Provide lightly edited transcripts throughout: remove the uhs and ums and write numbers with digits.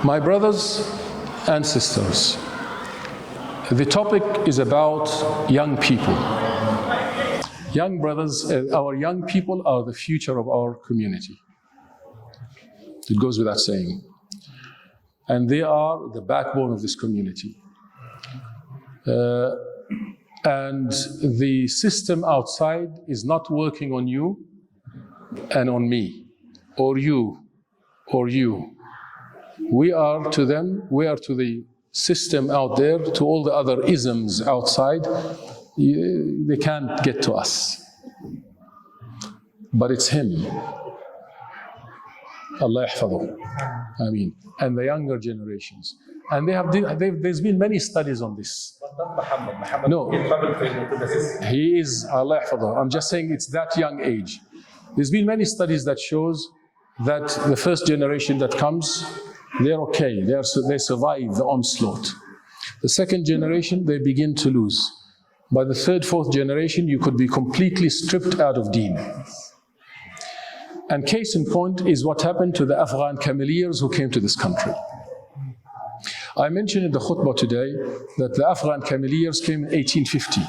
My brothers and sisters, the topic is about young people. Young brothers, our young people are the future of our community. It goes without saying. And they are the backbone of this community. And the system outside is not working on you and on me, or you, or you. We are to them, we are to the system out there, to all the other isms outside. They can't get to us. But it's him. Allah yahfadhu. I mean, and the younger generations. And there's been many studies on this. But not Muhammad. Muhammad No. to the system. He is, Allah yahfadhu. I'm just saying it's that young age. There's been many studies that shows that the first generation that comes, they're okay. They survive the onslaught. The second generation, they begin to lose. By the third, fourth generation, you could be completely stripped out of deen. And case in point is what happened to the Afghan cameleers who came to this country. I mentioned in the khutbah today that the Afghan cameleers came in 1850,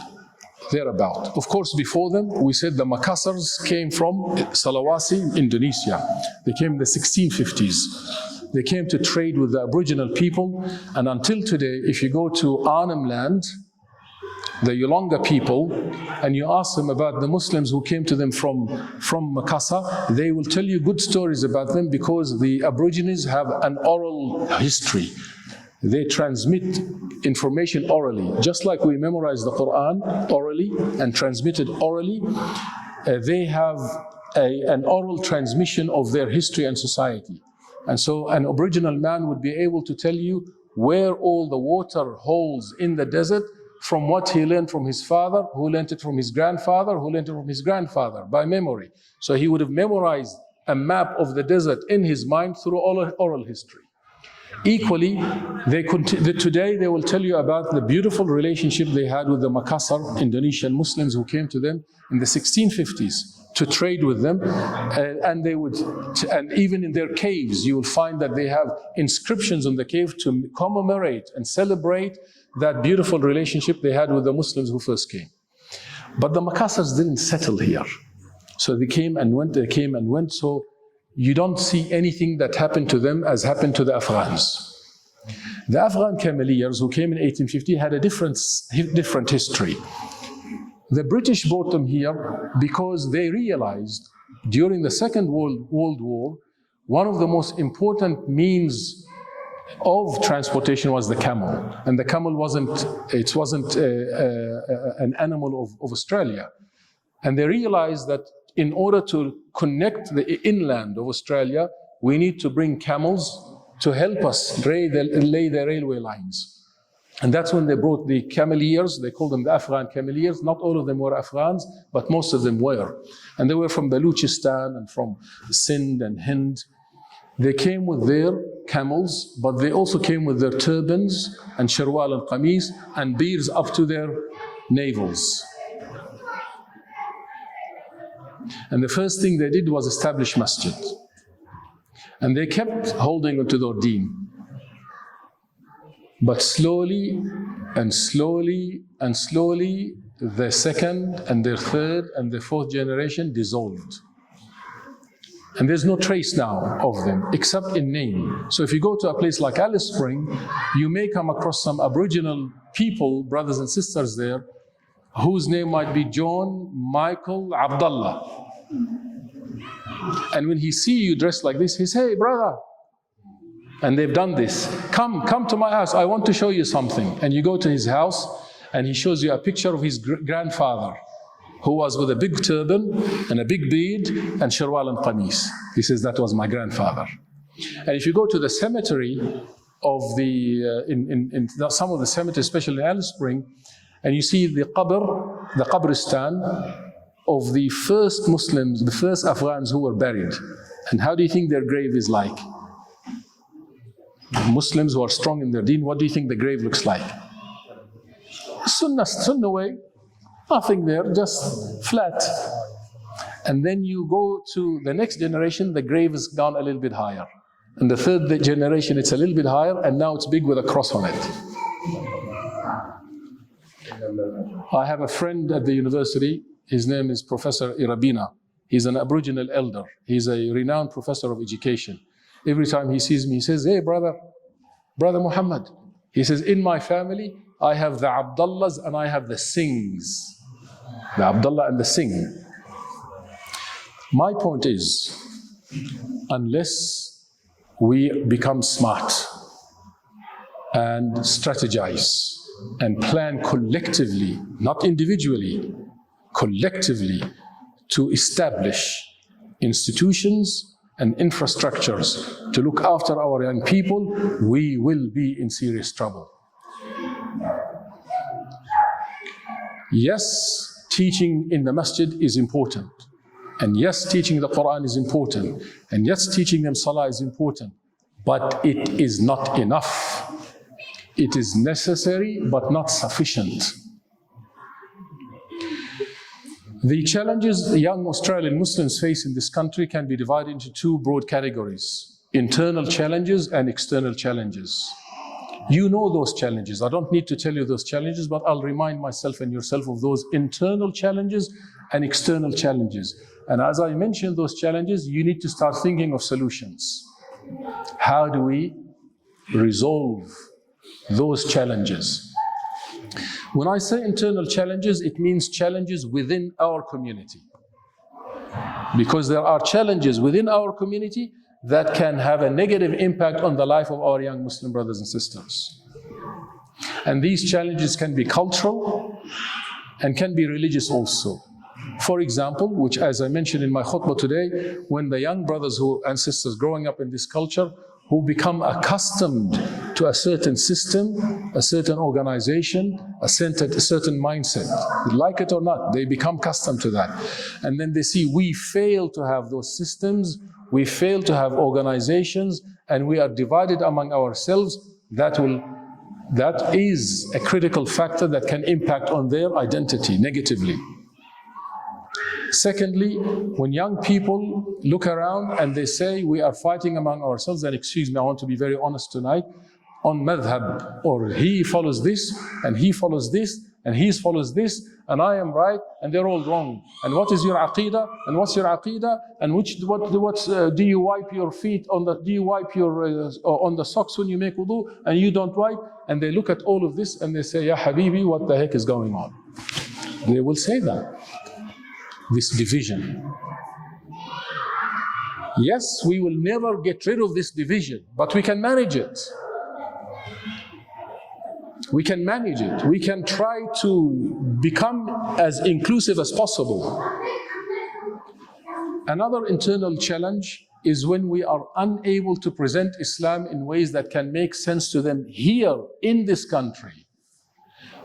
thereabout. Of course, before them, we said the Makassars came from Sulawesi, Indonesia. They came in the 1650s. They came to trade with the Aboriginal people, and until today, if you go to Arnhem Land, the Yolonga people, and you ask them about the Muslims who came to them from Makassar, they will tell you good stories about them because the Aborigines have an oral history. They transmit information orally. Just like we memorize the Quran orally and transmit it orally, they have an oral transmission of their history and society. And so an Aboriginal man would be able to tell you where all the water holes in the desert from what he learned from his father, who learned it from his grandfather, who learned it from his grandfather, by memory. So he would have memorized a map of the desert in his mind through oral history. Equally, today they will tell you about the beautiful relationship they had with the Makassar Indonesian Muslims who came to them in the 1650s to trade with them, and even in their caves, you will find that they have inscriptions on the cave to commemorate and celebrate that beautiful relationship they had with the Muslims who first came. But the Makassars didn't settle here. So they came and went, so you don't see anything that happened to them as happened to the Afghans. The Afghan cameleers who came in 1850 had a different history. The British brought them here because they realized during the Second World War, one of the most important means of transportation was the camel. And the camel wasn't an animal of Australia. And they realized that in order to connect the inland of Australia, we need to bring camels to help us lay the railway lines. And that's when they brought the cameleers. They called them the Afghan cameleers. Not all of them were Afghans, but most of them were. And they were from Baluchistan and from Sindh and Hind. They came with their camels, but they also came with their turbans and sharwal and qamis and beards up to their navels. And the first thing they did was establish masjid. And they kept holding onto their deen. But slowly and slowly and slowly, the second and their third and the fourth generation dissolved. And there's no trace now of them, except in name. So if you go to a place like Alice Spring, you may come across some Aboriginal people, brothers and sisters there, whose name might be John, Michael, Abdallah. And when he sees you dressed like this, he says, "Hey, brother." And they've done this. Come to my house. I want to show you something. And you go to his house, and he shows you a picture of his grandfather, who was with a big turban and a big beard and sharwal and qamis. He says, "That was my grandfather." And if you go to the cemetery of in some of the cemeteries, especially in Alice Spring, and you see the qabristan of the first Muslims, the first Afghans who were buried. And how do you think their grave is like? Muslims who are strong in their deen, what do you think the grave looks like? Sunnah way, nothing there, just flat. And then you go to the next generation, the grave is gone a little bit higher. And the third generation, it's a little bit higher, and now it's big with a cross on it. I have a friend at the university. His name is Professor Irabina. He's an Aboriginal elder. He's a renowned professor of education. Every time he sees me, he says, "Hey, brother Muhammad." He says, "In my family, I have the Abdallahs and I have the Singhs." The Abdallah and the Singh. My point is, unless we become smart and strategize and plan collectively, not individually, collectively, to establish institutions and infrastructures to look after our young people, we will be in serious trouble. Yes, teaching in the masjid is important. And yes, teaching the Quran is important. And yes, teaching them Salah is important. But it is not enough. It is necessary, but not sufficient. The challenges young Australian Muslims face in this country can be divided into two broad categories: internal challenges and external challenges. You know those challenges. I don't need to tell you those challenges, but I'll remind myself and yourself of those internal challenges and external challenges. And as I mentioned those challenges, you need to start thinking of solutions. How do we resolve those challenges? When I say internal challenges, it means challenges within our community. Because there are challenges within our community that can have a negative impact on the life of our young Muslim brothers and sisters. And these challenges can be cultural and can be religious also. For example, which as I mentioned in my khutbah today, when the young brothers and sisters growing up in this culture who become accustomed to a certain system, a certain organization, a certain mindset, like it or not, they become accustomed to that. And then they see we fail to have those systems, we fail to have organizations, and we are divided among ourselves. That is a critical factor that can impact on their identity negatively. Secondly, when young people look around and they say we are fighting among ourselves, and excuse me, I want to be very honest tonight, on madhab, or he follows this, and he follows this, and he follows this, and I am right, and they're all wrong. And what is your aqidah? And what's your aqidah? And do you wipe your feet on the? Do you wipe your on the socks when you make wudu, and you don't wipe? And they look at all of this and they say, "Ya Habibi, what the heck is going on?" They will say that. This division. Yes, we will never get rid of this division, but we can manage it. We can manage it. We can try to become as inclusive as possible. Another internal challenge is when we are unable to present Islam in ways that can make sense to them here in this country.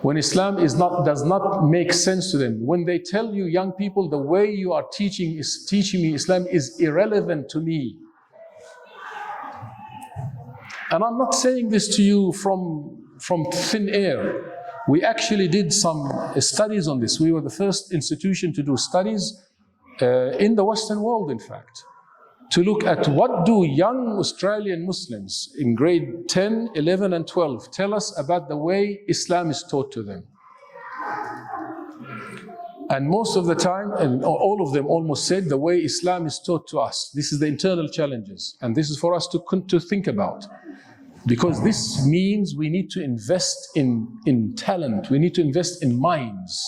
When Islam does not make sense to them, when they tell you, young people, the way you are teaching me Islam is irrelevant to me. And I'm not saying this to you from thin air. We actually did some studies on this. We were the first institution to do studies in the Western world, in fact, to look at what do young Australian Muslims in grade 10, 11, and 12 tell us about the way Islam is taught to them. And most of the time, and all of them almost said, the way Islam is taught to us. This is the internal challenges, and this is for us to think about. Because this means we need to invest in talent, we need to invest in minds.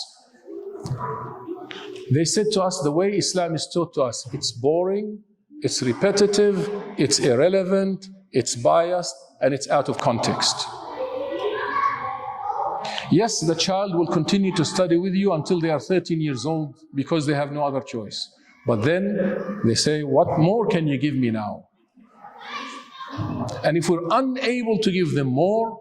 They said to us, the way Islam is taught to us, it's boring, it's repetitive, it's irrelevant, it's biased, and it's out of context. Yes, the child will continue to study with you until they are 13 years old because they have no other choice. But then they say, what more can you give me now? And if we're unable to give them more,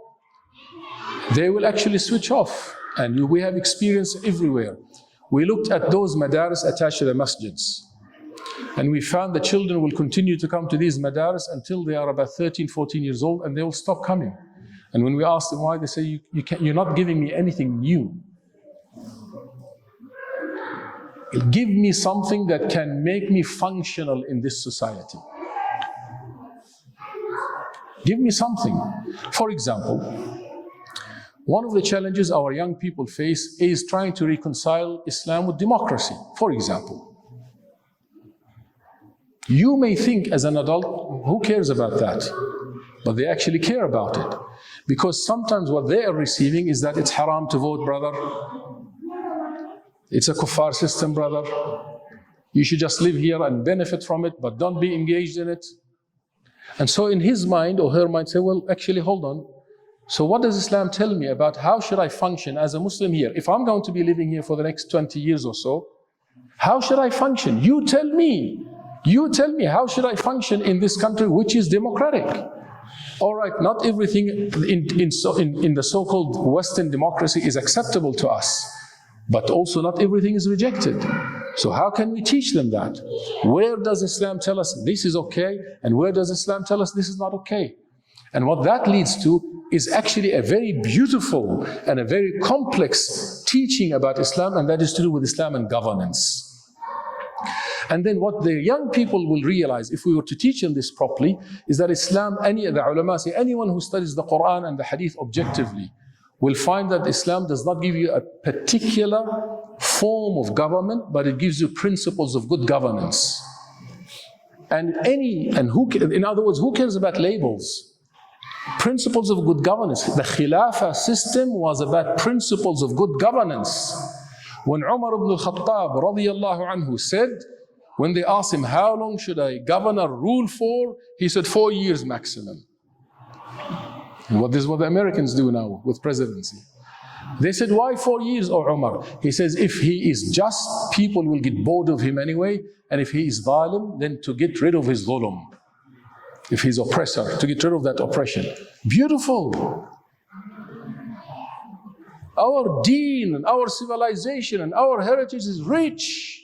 they will actually switch off. And we have experience everywhere. We looked at those madaris attached to the masjids. And we found the children will continue to come to these madaris until they are about 13, 14 years old, and they will stop coming. And when we ask them why, they say, you're not giving me anything new. Give me something that can make me functional in this society. Give me something. For example, one of the challenges our young people face is trying to reconcile Islam with democracy, for example. You may think as an adult, who cares about that? But they actually care about it. Because sometimes what they are receiving is that it's haram to vote, brother. It's a kuffar system, brother. You should just live here and benefit from it, but don't be engaged in it. And so in his mind or her mind say, well, actually, hold on. So what does Islam tell me about how should I function as a Muslim here? If I'm going to be living here for the next 20 years or so, how should I function? You tell me. You tell me, how should I function in this country which is democratic? All right, not everything in the so-called Western democracy is acceptable to us, but also not everything is rejected. So how can we teach them that? Where does Islam tell us this is okay, and where does Islam tell us this is not okay? And what that leads to is actually a very beautiful and a very complex teaching about Islam, and that is to do with Islam and governance. And then what the young people will realize, if we were to teach them this properly, is that Islam, the ulama say, anyone who studies the Quran and the Hadith objectively will find that Islam does not give you a particular form of government, but it gives you principles of good governance. In other words, who cares about labels? Principles of good governance. The Khilafah system was about principles of good governance. When Umar ibn al-Khattab radiyallahu anhu said, when they asked him, how long should a governor rule for? He said, 4 years maximum. And this is what the Americans do now with presidency. They said, why 4 years, O Umar? He says, if he is just, people will get bored of him anyway. And if he is zalim, then to get rid of his dhulm. If he's oppressor, to get rid of that oppression. Beautiful. Our deen and our civilization and our heritage is rich.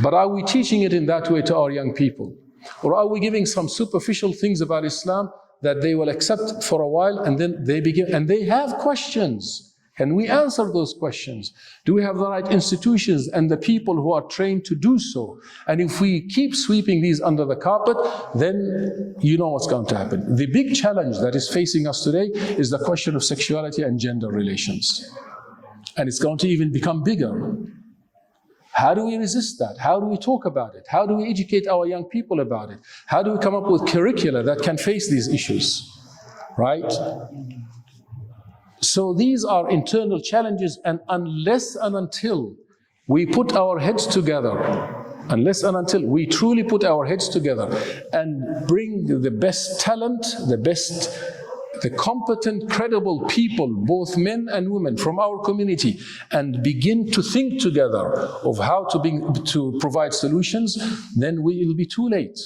But are we teaching it in that way to our young people? Or are we giving some superficial things about Islam that they will accept for a while, and then they have questions? Can we answer those questions? Do we have the right institutions and the people who are trained to do so? And if we keep sweeping these under the carpet, then you know what's going to happen. The big challenge that is facing us today is the question of sexuality and gender relations. And it's going to even become bigger. How do we resist that? How do we talk about it? How do we educate our young people about it? How do we come up with curricula that can face these issues? Right? So these are internal challenges, and unless and until we put our heads together, unless and until we truly put our heads together and bring the best talent, the competent, credible people, both men and women from our community, and begin to think together of how to provide solutions, then we will be too late.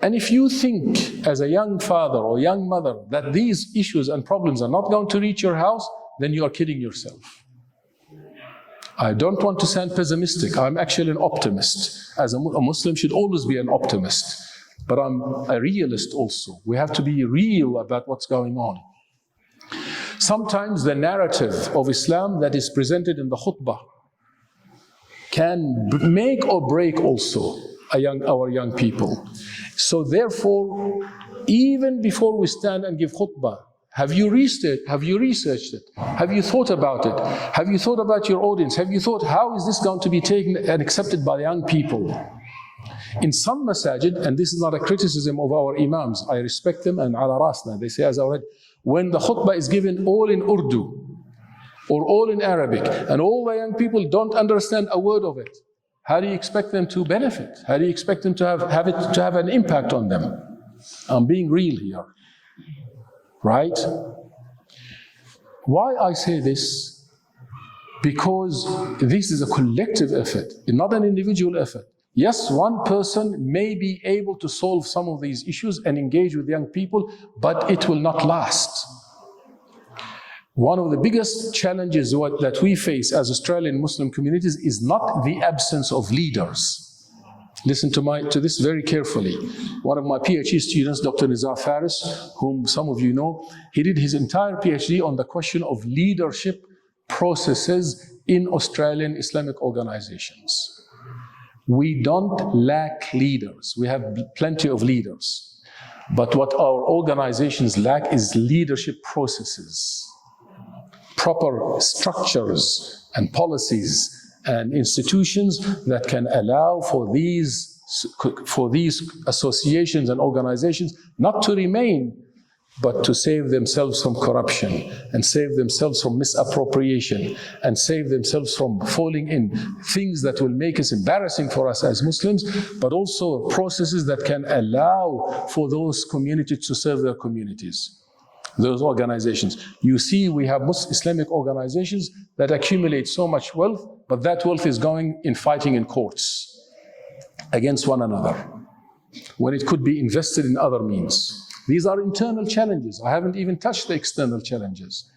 And if you think as a young father or young mother that these issues and problems are not going to reach your house, then you are kidding yourself. I don't want to sound pessimistic. I'm actually an optimist. As a Muslim should always be an optimist. But I'm a realist also. We have to be real about what's going on. Sometimes the narrative of Islam that is presented in the khutbah can make or break also our young people. So therefore, even before we stand and give khutbah, have you researched it? Have you thought about it? Have you thought about your audience? Have you thought, how is this going to be taken and accepted by the young people? In some masajid, and this is not a criticism of our imams, I respect them, and ala rasna, they say as I read, when the khutbah is given all in Urdu or all in Arabic, and all the young people don't understand a word of it, how do you expect them to benefit? How do you expect them to have an impact on them? I'm being real here, right? Why I say this? Because this is a collective effort, not an individual effort. Yes, one person may be able to solve some of these issues and engage with young people, but it will not last. One of the biggest challenges that we face as Australian Muslim communities is not the absence of leaders. Listen to this very carefully. One of my PhD students, Dr. Nizar Faris, whom some of you know, he did his entire PhD on the question of leadership processes in Australian Islamic organizations. We don't lack leaders. We have plenty of leaders. But what our organizations lack is leadership processes, proper structures and policies and institutions that can allow for these associations and organizations not to remain, but to save themselves from corruption and save themselves from misappropriation and save themselves from falling in things that will make us embarrassing for us as Muslims, but also processes that can allow for those communities to serve their communities, those organizations. You see, we have Islamic organizations that accumulate so much wealth, but that wealth is going in fighting in courts against one another, when it could be invested in other means. These are internal challenges. I haven't even touched the external challenges.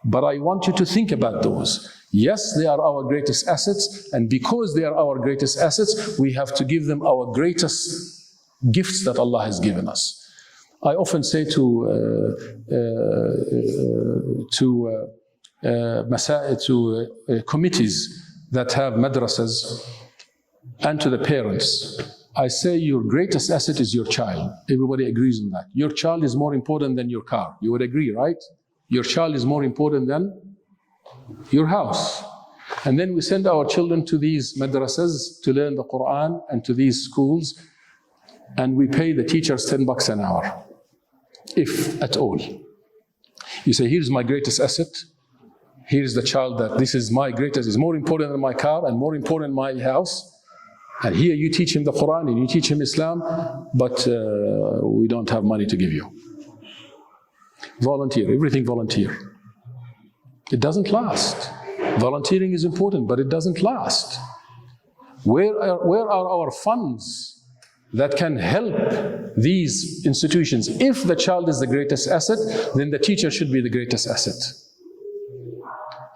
But I want you to think about those. Yes, they are our greatest assets, and because they are our greatest assets, we have to give them our greatest gifts that Allah has given us. I often say to committees that have madrasas and to the parents, I say your greatest asset is your child. Everybody agrees on that. Your child is more important than your car. You would agree, right? Your child is more important than your house. And then we send our children to these madrasas to learn the Quran and to these schools, and we pay the teachers $10 an hour, if at all. You say, here's my greatest asset. Here's the child that this is my greatest, is more important than my car and more important than my house. And here you teach him the Quran and you teach him Islam, but we don't have money to give you. Volunteer, everything volunteer. It doesn't last. Volunteering is important, but it doesn't last. Where are our funds that can help these institutions? If the child is the greatest asset, then the teacher should be the greatest asset.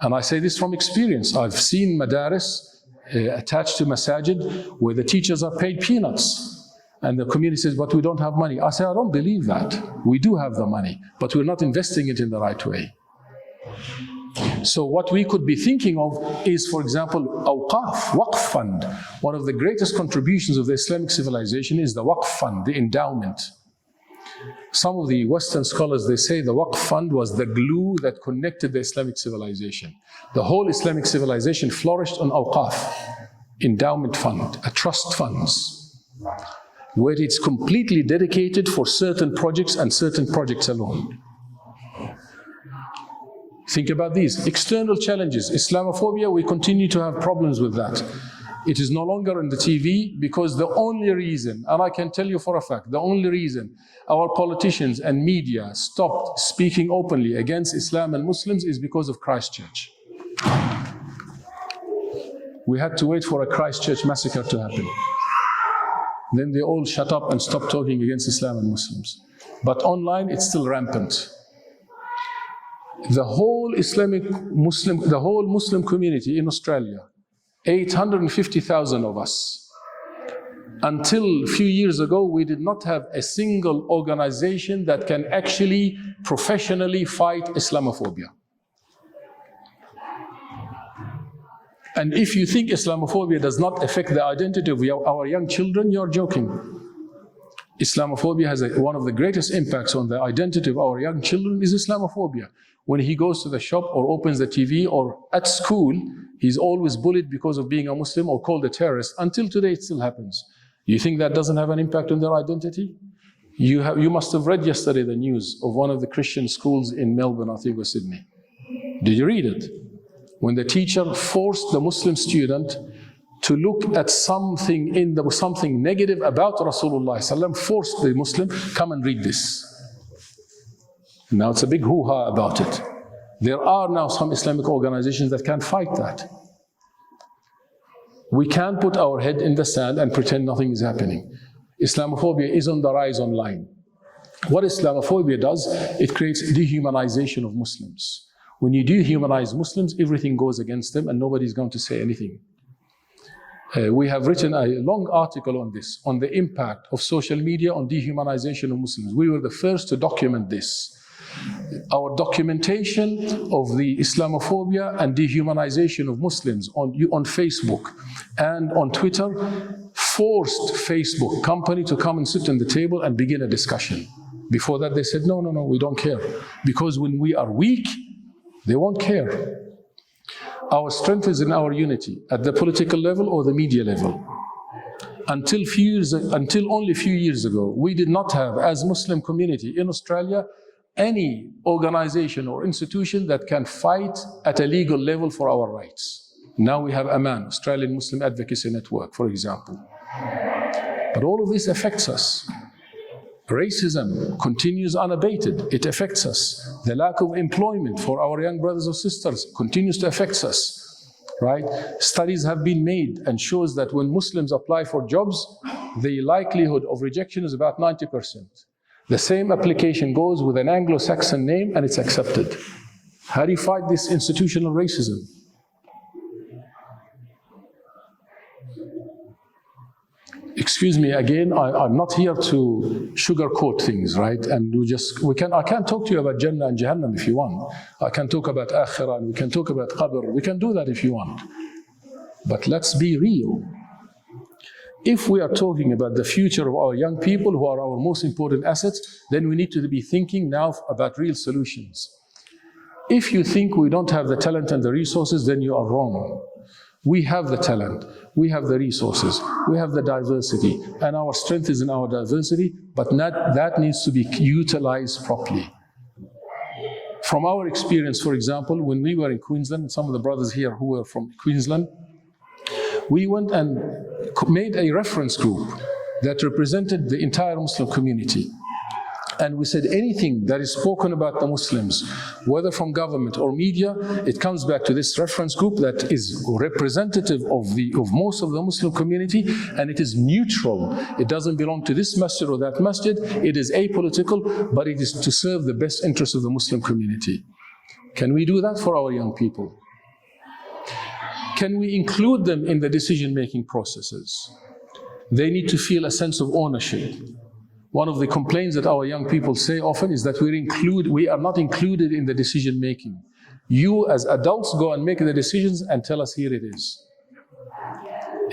And I say this from experience. I've seen madaris attached to masajid where the teachers are paid peanuts. And the community says, but we don't have money. I say, I don't believe that. We do have the money, but we're not investing it in the right way. So what we could be thinking of is, for example, awqaf, waqf fund. One of the greatest contributions of the Islamic civilization is the waqf fund, the endowment. Some of the Western scholars, they say the waqf fund was the glue that connected the Islamic civilization. The whole Islamic civilization flourished on awqaf, endowment fund, a trust funds, where it's completely dedicated for certain projects and certain projects alone. Think about these external challenges. Islamophobia, we continue to have problems with that. It is no longer on the TV because the only reason, and I can tell you for a fact, the only reason our politicians and media stopped speaking openly against Islam and Muslims is because of Christchurch. We had to wait for a Christchurch massacre to happen. Then they all shut up and stopped talking against Islam and Muslims. But online, it's still rampant. The whole Muslim community in Australia, 850,000 of us. Until a few years ago, we did not have a single organization that can actually professionally fight Islamophobia. And if you think Islamophobia does not affect the identity of our young children, you're joking. Islamophobia has one of the greatest impacts on the identity of our young children is Islamophobia. When he goes to the shop or opens the TV or at school, he's always bullied because of being a Muslim or called a terrorist. Until today, it still happens. You think that doesn't have an impact on their identity? You must have read yesterday the news of one of the Christian schools in Melbourne, I think, or Sydney. Did you read it? When the teacher forced the Muslim student to look at something something negative about Rasulullah ﷺ, forced the Muslim, come and read this. Now it's a big hoo-ha about it. There are now some Islamic organizations that can fight that. We can't put our head in the sand and pretend nothing is happening. Islamophobia is on the rise online. What Islamophobia does, it creates dehumanization of Muslims. When you dehumanize Muslims, everything goes against them and nobody's going to say anything. We have written a long article on this, on the impact of social media on dehumanization of Muslims. We were the first to document this. Our documentation of the Islamophobia and dehumanization of Muslims on Facebook and on Twitter forced Facebook company to come and sit on the table and begin a discussion. Before that, they said, no, we don't care. Because when we are weak, they won't care. Our strength is in our unity at the political level or the media level. Until only a few years ago, we did not have, as Muslim community in Australia, any organization or institution that can fight at a legal level for our rights. Now we have AMAN, Australian Muslim Advocacy Network, for example. But all of this affects us. Racism continues unabated. It affects us. The lack of employment for our young brothers or sisters continues to affect us. Right? Studies have been made and shows that when Muslims apply for jobs, the likelihood of rejection is about 90%. The same application goes with an Anglo-Saxon name and it's accepted. How do you fight this institutional racism? Excuse me again, I'm not here to sugarcoat things, right? And I can't talk to you about Jannah and Jahannam if you want. I can talk about Akhirah and we can talk about Qabr. We can do that if you want. But let's be real. If we are talking about the future of our young people who are our most important assets, then we need to be thinking now about real solutions. If you think we don't have the talent and the resources, then you are wrong. We have the talent, we have the resources, we have the diversity, and our strength is in our diversity, but that needs to be utilized properly. From our experience, for example, when we were in Queensland, some of the brothers here who were from Queensland, we went and made a reference group that represented the entire Muslim community. And we said anything that is spoken about the Muslims, whether from government or media, it comes back to this reference group that is representative of most of the Muslim community, and it is neutral. It doesn't belong to this masjid or that masjid. It is apolitical, but it is to serve the best interests of the Muslim community. Can we do that for our young people? Can we include them in the decision-making processes? They need to feel a sense of ownership. One of the complaints that our young people say often is that we are not included in the decision making. You as adults go and make the decisions and tell us here it is.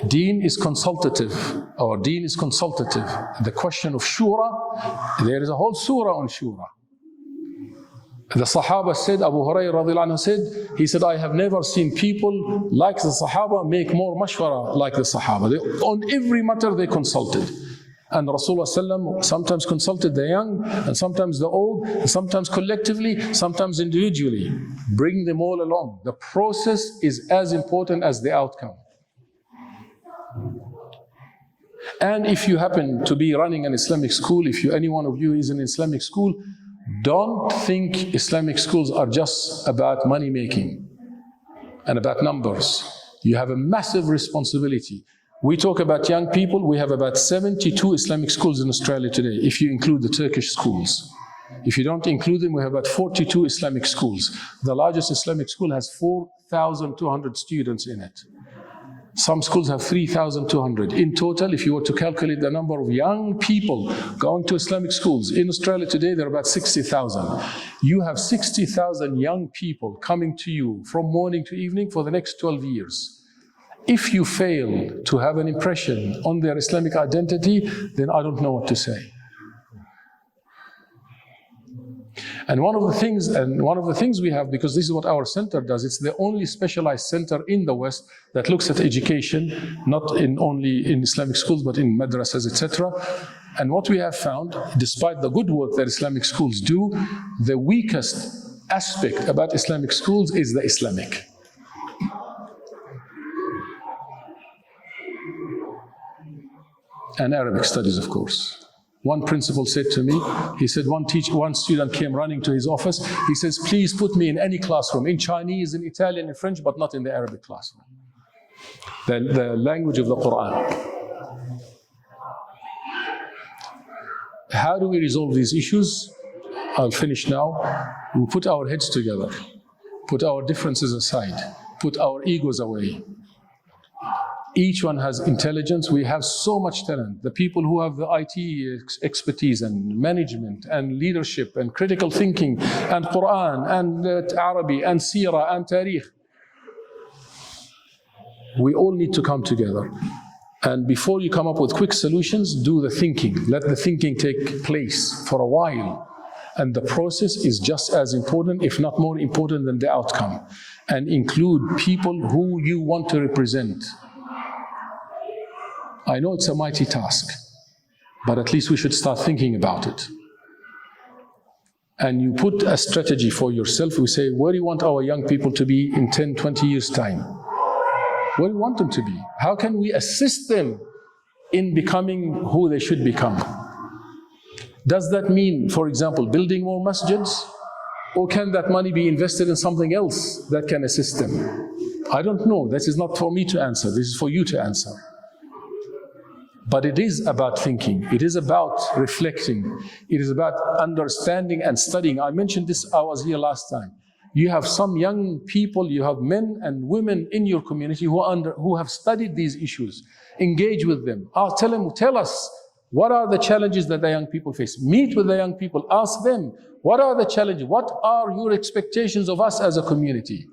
Deen is consultative. Our deen is consultative. The question of shura, there is a whole surah on shura. The Sahaba said, Abu Hurairah radiallahu anhu said, he said, I have never seen people like the Sahaba make more mashwara like the Sahaba. On every matter they consulted. And Rasulullah sometimes consulted the young, and sometimes the old, and sometimes collectively, sometimes individually. Bring them all along. The process is as important as the outcome. And if you happen to be running an Islamic school, if any one of you is in Islamic school, don't think Islamic schools are just about money making and about numbers. You have a massive responsibility. We talk about young people, we have about 72 Islamic schools in Australia today, if you include the Turkish schools. If you don't include them, we have about 42 Islamic schools. The largest Islamic school has 4,200 students in it. Some schools have 3,200. In total, if you were to calculate the number of young people going to Islamic schools, in Australia today, there are about 60,000. You have 60,000 young people coming to you from morning to evening for the next 12 years. If you fail to have an impression on their Islamic identity, then I don't know what to say. And one of the things we have, because this is what our center does, it's the only specialized center in the West that looks at education, not only in Islamic schools, but in madrasas, etc. And what we have found, despite the good work that Islamic schools do, the weakest aspect about Islamic schools is the Islamic. And Arabic studies, of course. One principal said to me, he said one student came running to his office, he says, please put me in any classroom, in Chinese, in Italian, in French, but not in the Arabic classroom. The language of the Quran. How do we resolve these issues? I'll finish now. We put our heads together, put our differences aside, put our egos away. Each one has intelligence. We have so much talent. The people who have the IT expertise and management and leadership and critical thinking and Quran and Arabic and Sirah and Tarikh. We all need to come together. And before you come up with quick solutions, do the thinking. Let the thinking take place for a while. And the process is just as important, if not more important than the outcome. And include people who you want to represent. I know it's a mighty task, but at least we should start thinking about it. And you put a strategy for yourself. We say, where do you want our young people to be in 10, 20 years' time? Where do you want them to be? How can we assist them in becoming who they should become? Does that mean, for example, building more masjids? Or can that money be invested in something else that can assist them? I don't know. This is not for me to answer. This is for you to answer. But it is about thinking. It is about reflecting. It is about understanding and studying. I mentioned this, I was here last time. You have some young people, you have men and women in your community who have studied these issues. Engage with them. Tell us, what are the challenges that the young people face? Meet with the young people. Ask them, what are the challenges? What are your expectations of us as a community?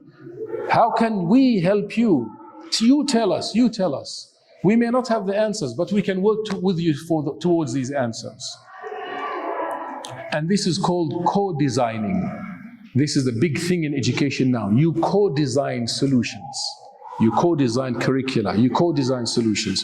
How can we help you? You tell us, you tell us. We may not have the answers, but we can work with you towards these answers. And this is called co-designing. This is the big thing in education now. You co-design solutions. You co-design curricula. You co-design solutions.